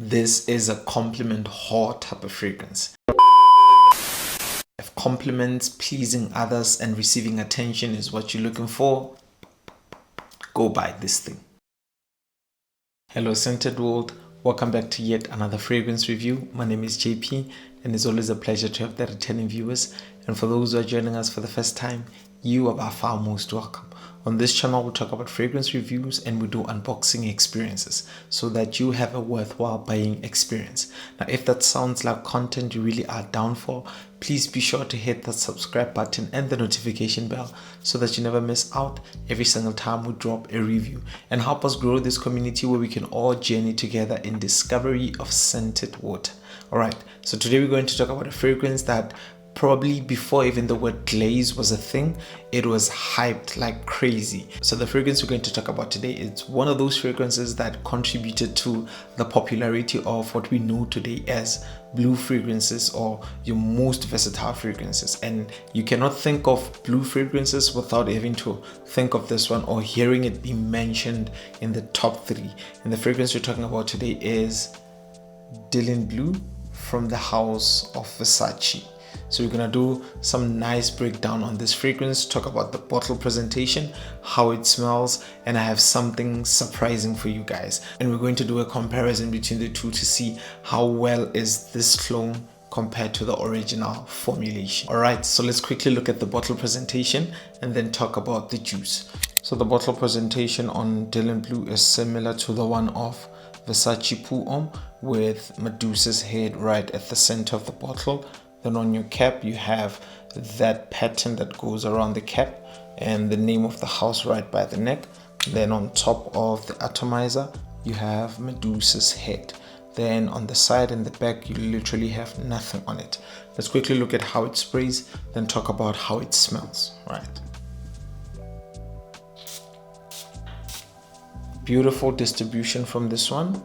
This is a compliment whore type of fragrance. If compliments, pleasing others, and receiving attention is what you're looking for, go buy this thing. Hello scented world, welcome back to yet another fragrance review. My name is JP and it's always a pleasure to have the returning viewers, and for those who are joining us for the first time, you are by far most welcome. On this channel we talk about fragrance reviews and we do unboxing experiences so that you have a worthwhile buying experience. Now if that sounds like content you really are down for, please be sure to hit that subscribe button and the notification bell so that you never miss out every single time we drop a review, and help us grow this community where we can all journey together in discovery of scented water. Alright, so today we're going to talk about a fragrance that probably before even the word glaze was a thing, it was hyped like crazy. So the fragrance we're going to talk about today is one of those fragrances that contributed to the popularity of what we know today as blue fragrances, or your most versatile fragrances. And you cannot think of blue fragrances without having to think of this one or hearing it be mentioned in the top 3. And the fragrance we're talking about today is Dylan Blue from the house of Versace. So we're gonna do some nice breakdown on this fragrance, talk about the bottle presentation, how it smells, and I have something surprising for you guys. And we're going to do a comparison between the two to see how well is this clone compared to the original formulation. Alright, so let's quickly look at the bottle presentation and then talk about the juice. So the bottle presentation on Dylan Blue is similar to the one of Versace Pour with Medusa's head right at the center of the bottle. Then on your cap you have that pattern that goes around the cap and the name of the house right by the neck. Then on top of the atomizer you have Medusa's head. Then on the side and the back you literally have nothing on it. Let's quickly look at how it sprays, then talk about how it smells. Right. Beautiful distribution from this one.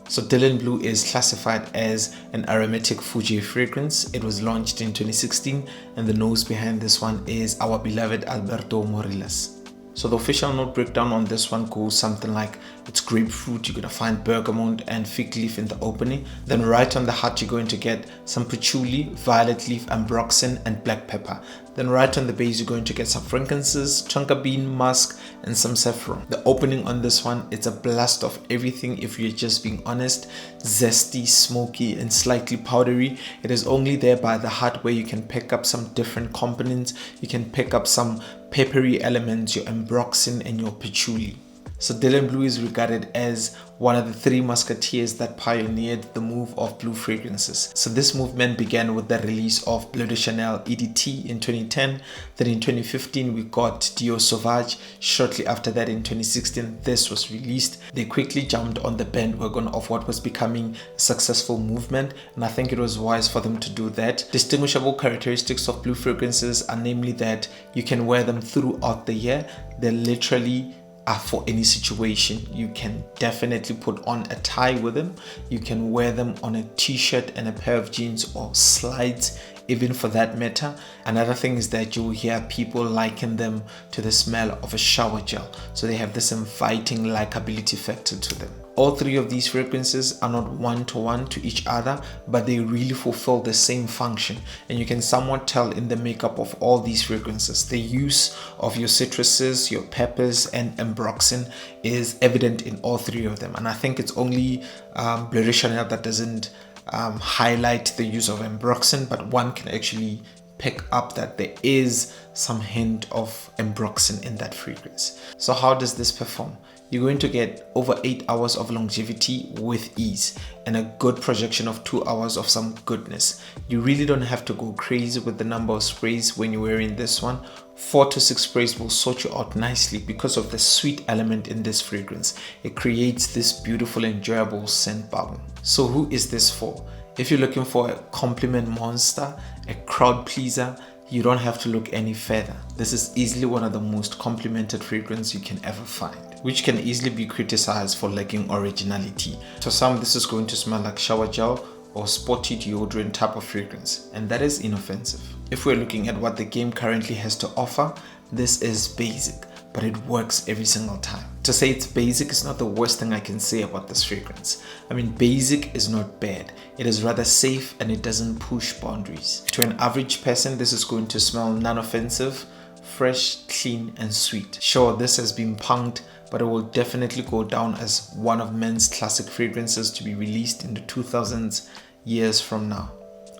So Dylan Blue is classified as an aromatic Fuji fragrance. It was launched in 2016 and the nose behind this one is our beloved Alberto Morillas. So the official note breakdown on this one goes something like it's grapefruit, you're going to find bergamot and fig leaf in the opening. Then right on the heart you're going to get some patchouli, violet leaf, ambroxan and black pepper. Then right on the base you're going to get some frankincense, tonka bean, musk and some saffron. The opening on this one, it's a blast of everything if you're just being honest. Zesty, smoky and slightly powdery. It is only there by the heart where you can pick up some different components. You can pick up some peppery elements, your ambroxan and your patchouli. So Dylan Blue is regarded as one of the 3 musketeers that pioneered the move of blue fragrances. So this movement began with the release of Bleu de Chanel EDT in 2010. Then in 2015 we got Dior Sauvage. Shortly after that in 2016 this was released. They quickly jumped on the bandwagon of what was becoming a successful movement, and I think it was wise for them to do that. Distinguishable characteristics of blue fragrances are namely that you can wear them throughout the year. They're literally for any situation. You can definitely put on a tie with them. You can wear them on a t-shirt and a pair of jeans or slides, even for that matter. Another thing is that you will hear people liken them to the smell of a shower gel. So they have this inviting likability factor to them. All 3 of these fragrances are not one-to-one to each other, but they really fulfill the same function. And you can somewhat tell in the makeup of all these fragrances. The use of your citruses, your peppers and ambroxan is evident in all 3 of them. And I think it's only Bleu de Chanel that doesn't highlight the use of ambroxan, but one can actually pick up that there is some hint of ambroxan in that fragrance. So how does this perform? You're going to get over 8 hours of longevity with ease and a good projection of 2 hours of some goodness. You really don't have to go crazy with the number of sprays when you're wearing this one. 4 to 6 sprays will sort you out nicely because of the sweet element in this fragrance. It creates this beautiful, enjoyable scent bubble. So who is this for? If you're looking for a compliment monster, a crowd pleaser, you don't have to look any further. This is easily one of the most complimented fragrances you can ever find, which can easily be criticized for lacking originality. To some, this is going to smell like shower gel or sporty deodorant type of fragrance, and that is inoffensive. If we're looking at what the game currently has to offer, this is basic. but it works every single time. To say it's basic is not the worst thing I can say about this fragrance. I mean, basic is not bad. It is rather safe and it doesn't push boundaries. To an average person, this is going to smell non-offensive, fresh, clean, and sweet. Sure, this has been punked, but it will definitely go down as one of men's classic fragrances to be released in the 2000s years from now.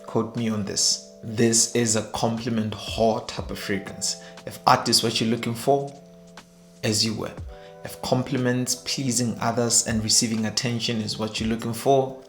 Quote me on this. This is a compliment whore type of fragrance. If art is what you're looking for, as you were. If compliments, pleasing others, and receiving attention is what you're looking for,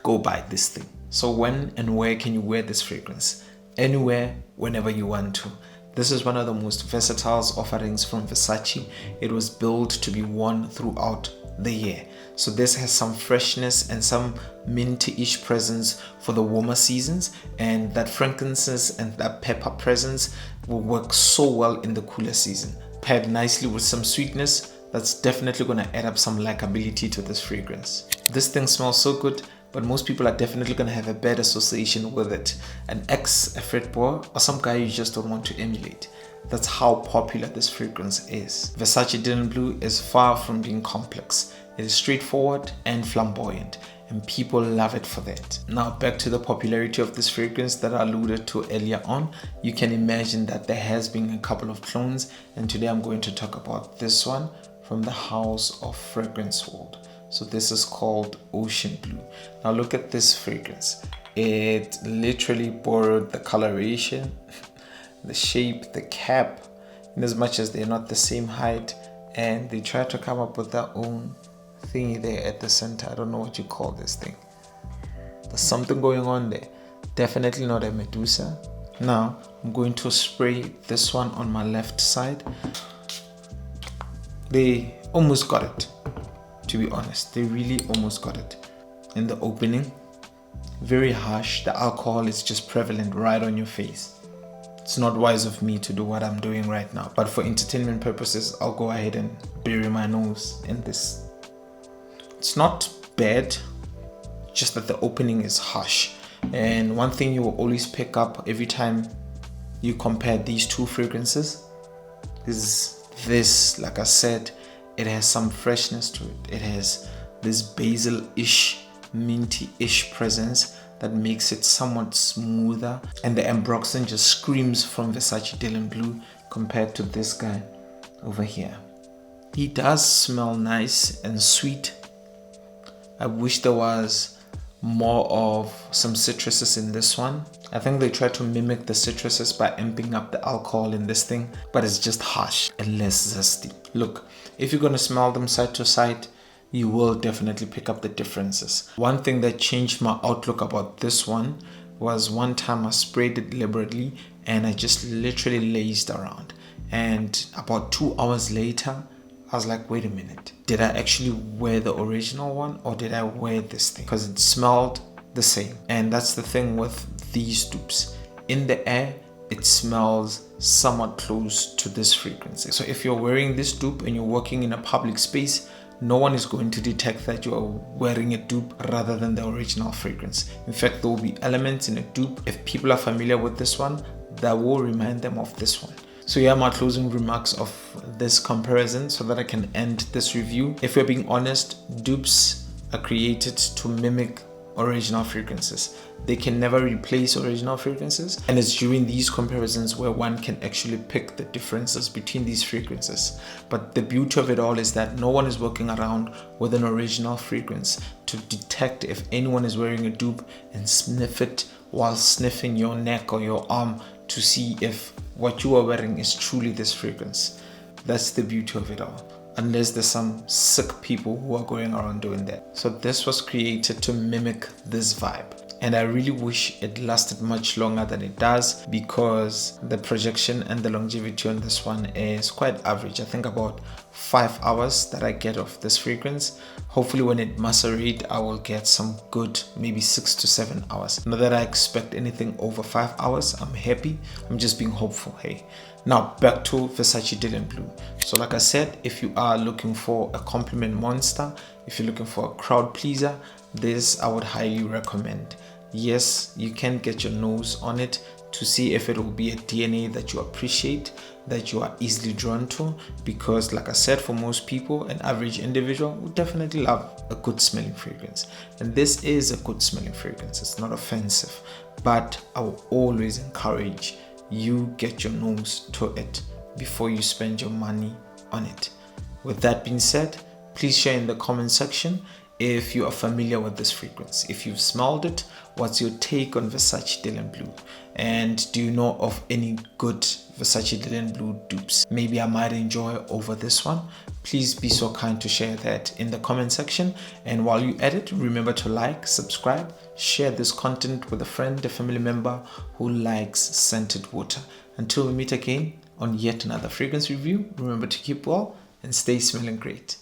go buy this thing. So when and where can you wear this fragrance? Anywhere, whenever you want to. This is one of the most versatile offerings from Versace. It was built to be worn throughout the year. So this has some freshness and some minty-ish presence for the warmer seasons, and that frankincense and that pepper presence will work so well in the cooler season. Paired nicely with some sweetness, that's definitely going to add up some likability to this fragrance. This thing smells so good, but most people are definitely going to have a bad association with it. An ex, a frat boy, or some guy you just don't want to emulate. That's how popular this fragrance is. Versace Dylan Blue is far from being complex. It is straightforward and flamboyant, and people love it for that. Now back to the popularity of this fragrance that I alluded to earlier on. You can imagine that there has been a couple of clones, and today I'm going to talk about this one from the house of Fragrance World. So this is called Ocean Blue. Now look at this fragrance. It literally borrowed the coloration, the shape, the cap, in as much as they're not the same height, and they try to come up with their own thingy there at the center. I don't know what you call this thing. There's something going on there. Definitely not a Medusa. Now I'm going to spray this one on my left side. They almost got it, to be honest. They really almost got it. In the opening, very harsh. The alcohol is just prevalent right on your face. It's not wise of me to do what I'm doing right now, but for entertainment purposes, I'll go ahead and bury my nose in this. It's not bad, just that the opening is harsh. And one thing you will always pick up every time you compare these two fragrances is this. Like I said, it has some freshness to it. It has this basil-ish, minty-ish presence that makes it somewhat smoother, and the ambroxan just screams from Versace Dylan Blue compared to this guy over here. He does smell nice and sweet. I wish there was more of some citruses in this one. I think they try to mimic the citruses by amping up the alcohol in this thing, but it's just harsh and less zesty. Look, if you're gonna smell them side to side, you will definitely pick up the differences. One thing that changed my outlook about this one was one time I sprayed it deliberately and I just literally lazed around. And about 2 hours later, I was like, wait a minute, did I actually wear the original one or did I wear this thing? Because it smelled the same. And that's the thing with these dupes. In the air, it smells somewhat close to this fragrance. So if you're wearing this dupe and you're working in a public space, no one is going to detect that you are wearing a dupe rather than the original fragrance. In fact, there will be elements in a dupe, if people are familiar with this one, that will remind them of this one. So here are my closing remarks of this comparison so that I can end this review. If we're being honest, dupes are created to mimic original fragrances. They can never replace original fragrances, and it's during these comparisons where one can actually pick the differences between these fragrances. But the beauty of it all is that no one is walking around with an original fragrance to detect if anyone is wearing a dupe and sniff it while sniffing your neck or your arm to see if what you are wearing is truly this fragrance. That's the beauty of it all. Unless there's some sick people who are going around doing that. So this was created to mimic this vibe. And I really wish it lasted much longer than it does, because the projection and the longevity on this one is quite average. I think about 5 hours that I get of this fragrance. Hopefully when it macerates, I will get some good, maybe 6 to 7 hours. Not that I expect anything over 5 hours. I'm happy. I'm just being hopeful. Hey. Now back to Versace Dylan Blue. So like I said, if you are looking for a compliment monster, if you're looking for a crowd pleaser, this I would highly recommend. Yes, you can get your nose on it to see if it will be a DNA that you appreciate. that you are easily drawn to, because like I said, for most people, an average individual would definitely love a good smelling fragrance. And this is a good smelling fragrance. It's not offensive, but I will always encourage you get your nose to it before you spend your money on it. With that being said, please share in the comment section if you are familiar with this fragrance. If you've smelled it, what's your take on Versace Dylan Blue? And do you know of any good Versace Dylan Blue dupes maybe I might enjoy over this one? Please be so kind to share that in the comment section. And while you edit, remember to like, subscribe, share this content with a friend, a family member who likes scented water. Until we meet again on yet another fragrance review, remember to keep well and stay smelling great.